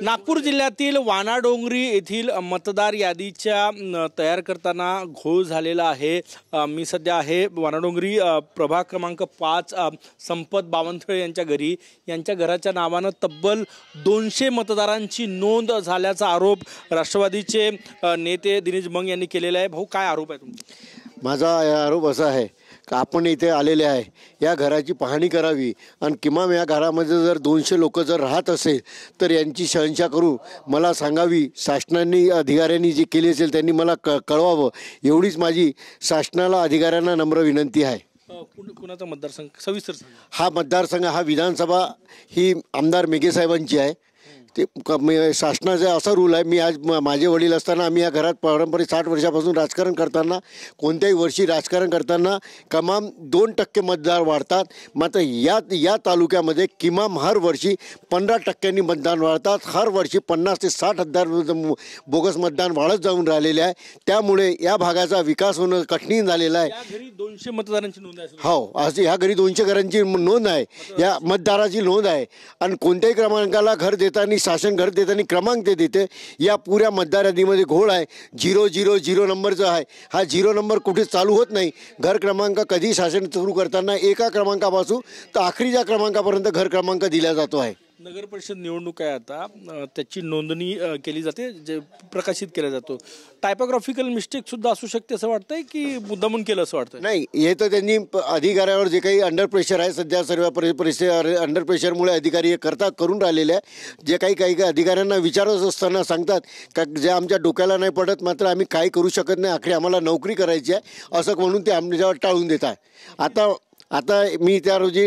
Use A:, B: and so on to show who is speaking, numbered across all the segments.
A: नागपूर जिल्ह्यातील वानाडोंगरी येथील मतदार यादीच्या तयार करताना घोळ झालेला आहे। मी सध्या आहे वानाडोंगरी प्रभाग क्रमांक 5 संपत बावनथळे यांच्या घरी। यांच्या घराच्या नावानं तब्बल 200 मतदारांची नोंद झाल्याचा आरोप राष्ट्रवादीचे नेते दिनेश बंग यांनी केलेला आहे। भाऊ, काय आरोप आहे तुमचा?
B: माझा आरोप असा आहे की आपण इथे आलेले आहे, या घराची पाहणी करावी आणि किमान या घरामध्ये जर 200 लोक जर राहत असेल तर यांची शहनशा करू मला सांगावी। शासनाने अधिकाऱ्यांनी जे केले असेल त्यांनी मला कळवावं, एवढीच माझी शासनाला अधिकाऱ्यांना नम्र विनंती आहे।
A: कुणाचा मतदारसंघ सविस्तर सांगा?
B: हा मतदारसंघ हा विधानसभा ही आमदार मेघे साहेबांची आहे। ते शासनाचा असा रूल आहे, मी आज माझे वडील असताना आम्ही या घरात पारंपरिक 60 वर्षापासून राजकारण करताना कोणत्याही वर्षी राजकारण करताना किमान 2% मतदार वाढतात, मात्र या तालुक्यामध्ये किमान हर वर्षी 15% मतदान वाढतात। हर वर्षी 50 ते 60 हजार बोगस मतदान वाढत जाऊन राहिलेले आहे। त्यामुळे या भागाचा विकास होणं कठीण झालेलं आहे।
A: या घरी 200 मतदारांची नोंद आहे?
B: हो, असे ह्या घरी 200 घरांची नोंद आहे, या मतदाराची नोंद आहे। आणि कोणत्याही क्रमांकाला घर देताना शासन घर देताना क्रमांक ते देते। या पुऱ्या मतदार यादीमध्ये घोळ आहे। 000 नंबरचा आहे, हा 0 नंबर कुठे चालू होत नाही। घर क्रमांक कधी शासन सुरू करताना एका क्रमांकापासून तर आखरीच्या क्रमांकापर्यंत घर क्रमांक दिला जातो आहे।
A: नगर परिषद निवडणूक आहे आता, त्याची नोंदणी केली जाते, जे प्रकाशित केला जातो। टायपोग्राफिकल मिस्टेक सुद्धा असू शकते असं वाटतंय की मुद्दामून केलं असं वाटतं?
B: नाही, हे तर त्यांनी अधिकाऱ्यावर जे काही अंडर प्रेशर आहे, सध्या सर्व परिस्थिती अंडर प्रेशरमुळे अधिकारी हे करून राहिलेले आहे। जे काही अधिकाऱ्यांना विचारत असताना सांगतात का जे आमच्या डोक्याला नाही पडत, मात्र आम्ही काही करू शकत नाही, आखरी आम्हाला नोकरी करायची आहे असं म्हणून ते आमच्यावर टाळून देत आहे। आता मी त्या रोजी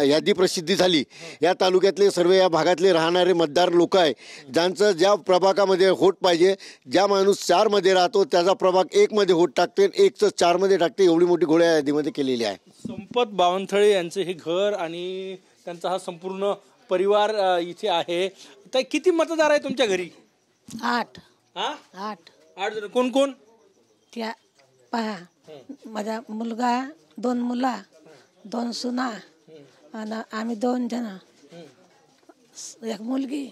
B: यादी प्रसिद्धी झाली, या तालुक्यातले सर्व या भागातले राहणारे मतदार लोक आहे, ज्यांचं ज्या प्रभागामध्ये होत पाहिजे, ज्या माणूस 4 मध्ये राहतो त्याचा प्रभाग 1 मध्ये होत टाकते, 1चं 4 मध्ये टाकते, एवढी मोठी घोळ या यादीमध्ये केलेली आहे।
A: संपत बावनथळे यांचे हे घर आणि त्यांचा हा संपूर्ण परिवार इथे आहे। तर किती मतदार आहे तुमच्या घरी?
C: 8
A: जण। कोण कोण?
C: त्या पहा, माझा मुलगा, 2 मुला, 2 सुना आणि आम्ही 2 जण, 1 मुलगी।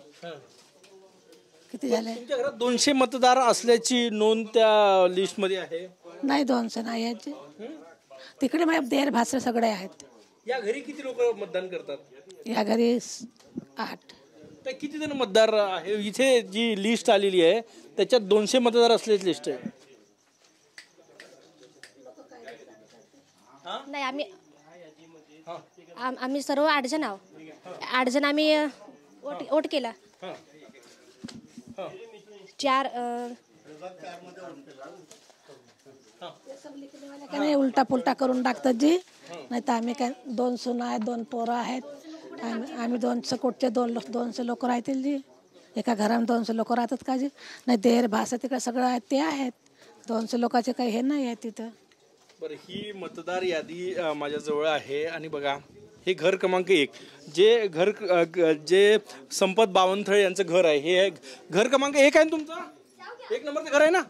C: किती झाले?
A: तुमच्या घरात 200 मतदार असल्याची नोंद त्या लिस्ट मध्ये आहे?
C: नाही, 200 नाही आहेत, तिकडे माझ्या देर भासरे सगळे आहेत।
A: या घरी किती लोक मतदान करतात?
C: या घरी 8।
A: तर किती जण मतदार आहे? इथे जी लिस्ट आलेली आहे त्याच्यात 200 मतदार असल्याची लिस्ट आहे।
D: नाही, आम्ही सर्व 8 जण आहोत। 8 जण आम्ही वोट केला। 4
C: उलटा पुलटा करून टाकतात जी। नाही तर आम्ही काय 2 सुना आहेत, 2 पोरं आहेत, आम्ही 200 कोटचे 200 लोक राहतील जी। एका घरात 200 लोक राहतात का जी? नाही, देर भाषा तिकडे सगळं आहेत, ते आहेत 200 लोकांचे काही हे नाही आहे तिथं।
A: बरं, ही मतदार यादी माझ्याजवळ आहे आणि बघा, हे घर क्रमांक 1 जे संपत बावनथळे यांचं घर आहे, हे घर क्रमांक 1 आहे तुमचा? 1 नंबरचं घर आहे ना?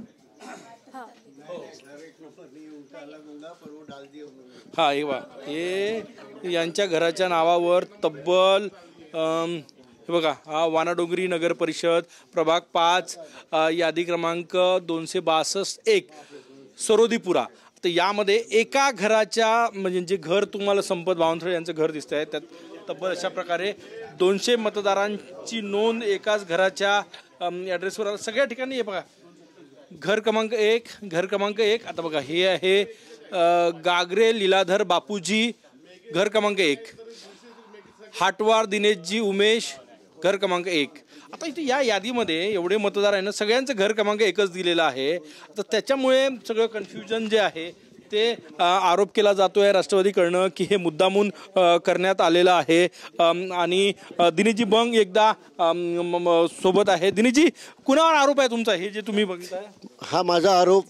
A: हा, हे यांच्या घराच्या नावावर तब्बल हे बघा, हा वानाडोंगरी नगर परिषद प्रभाग 5 यादी क्रमांक 262-1 सरोदीपुरा। तर यामध्ये एका घराच्या म्हणजे जे घर तुम्हाला संपत बावनथळे यांचं घर दिसत आहे, त्यात तब्बल अशा प्रकारे 200 मतदारांची नोंद एकाच घराच्या ॲड्रेसवर सगळ्या ठिकाणी। हे बघा, घर क्रमांक 1। आता बघा, हे आहे गागरे लीलाधर बापूजी, घर क्रमांक 1। हाटवार दिनेशजी उमेश, घर क्रमांक 1। आता इथे या यादीमध्ये एवढे मतदार आहे ना, सगळ्यांचं घर क्रमांक 1च दिलेलं आहे। तर त्याच्यामुळे सगळं कन्फ्युजन जे आहे ते आरोप केला जातोय राष्ट्रवादीकडनं की हे मुद्दामून करण्यात आलेलं आहे। आणि दिनेशजी बंग एकदा सोबत आहे। दिनेशजी, कुणावर आरोप आहे तुमचा हे जे तुम्ही बघताय?
B: हा माझा आरोप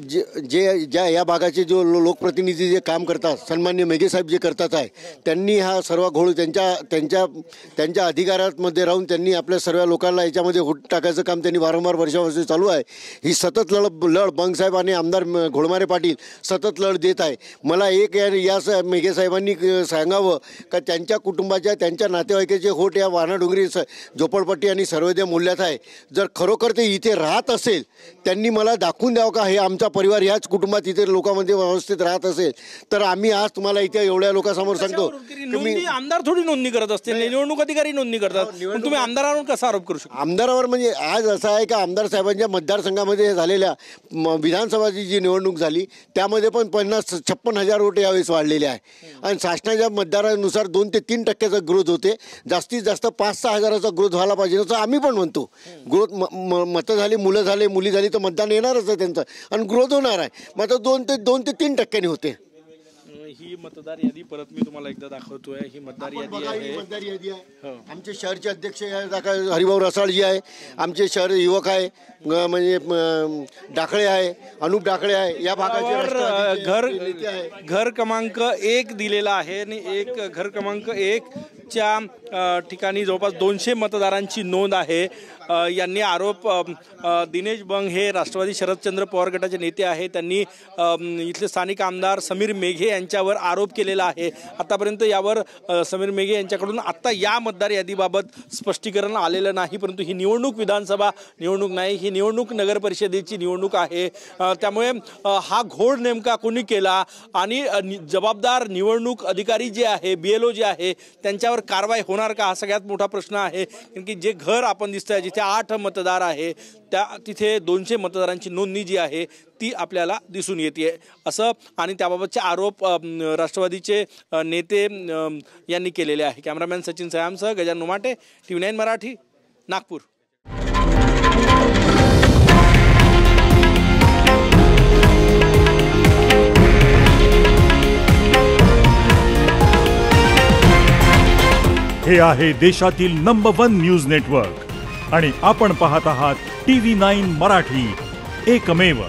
B: ज्या या भागाचे जो लोकप्रतिनिधी जे काम करतात, सन्मान्य मेघे साहेब जे करतात आहे, त्यांनी हा सर्व घोळ त्यांच्या अधिकारामध्ये राहून त्यांनी आपल्या सर्व लोकांना याच्यामध्ये हुट टाकायचं काम त्यांनी वारंवार वर्षावर्षी चालू आहे. ही सतत लढ बंगसाहेब आणि आमदार घोळमारे पाटील सतत लढ देत आहे. मला एक या मेघे साहेबांनी सांगावं का त्यांच्या कुटुंबाच्या त्यांच्या नातेवाईकाचे होट या वानाडोंगरी झोपडपट्टी आणि सर्वोदय मूल्यात आहे. जर खरोखर ते इथे राहत असेल, त्यांनी मला दाखवून द्यावं का हे आमचा परिवार याच कुटुंबात इथे लोकांमध्ये व्यवस्थित राहत असेल तर आम्ही आज तुम्हाला इथे एवढ्या लोकांसमोर सांगतो.
A: आमदार थोडी नोंदणी करत असतील, निवडणूक अधिकारी नोंदणी करतात, पण तुम्ही आमदारावर कसा आरोप करू शकता?
B: आमदारावर म्हणजे आज असं आहे का आमदार साहेबांच्या मतदारसंघामध्ये झालेल्या विधानसभाची जी निवडणूक झाली त्यामध्ये पण 56,000 वोट यावेळेस वाढलेले आहे आणि शासनाच्या मतदारानुसार 2 ते 3% ग्रोथ होते. जास्तीत जास्त 5-6 हजाराचा ग्रोथ व्हायला पाहिजे असं आम्ही पण म्हणतो. ग्रोथ मतं झाली, मुलं झाले, मुली झाली तर मतदान येणारच आहे त्यांचं आणि ग्रोथ होणार आहे. मात्र 2 ते 3% होते.
A: ही मतदार यादी परत मी तुम्हाला एकदा दाखवतोय. ही मतदार यादी आहे.
B: आमचे शहरचे अध्यक्ष हरिभाऊ रसाळजी आहे, आमचे शहर युवक आहे म्हणजे डाकळे आहे, अनुप डाकळे आहे. या भागाचे
A: घर क्रमांक 1 दिलेला आहे आणि घर क्रमांक 1 च्या ठिकाणी जवळपास 200 मतदारांची नोंद आहे. यांनी आरोप दिनेश बंग हे राष्ट्रवादी शरदचंद्र पवार गटाचे नेते आहे, त्यांनी इथले स्थानिक आमदार समीर मेघे यांच्यावर आरोप केलेला आहे. आतापर्यंत यावर समीर मेघे यांच्याकडून आत्ता या मतदार यादीबाबत स्पष्टीकरण आलेलं नाही. परंतु ही निवडणूक विधानसभा निवडणूक नाही, ही निवडणूक नगर परिषदेची निवडणूक आहे. त्यामुळे हा घोळ नेमका कोणी केला आणि जबाबदार निवडणूक अधिकारी जे आहे, BLO जे आहे, त्यांच्यावर कारवाई होणार का, हा सगळ्यात मोठा प्रश्न आहे. कारण की जे घर आपण दिसतंय जिथे 8 मतदार आहे तिथे 200 मतदारांची नोंदणी जी आहे ती आपल्याला दिसून येते असं आणि त्याबाबतचे आरोप राष्ट्रवादीचे नेते यांनी केलेले आहे. कॅमेरामॅन सचिन सयामसह गजानन उमाटे, TV9 मराठी, नागपूर.
E: हे आहे देशातील नंबर 1 न्यूज नेटवर्क आणि आपण पाहत आहात TV9 मराठी, एकमेव.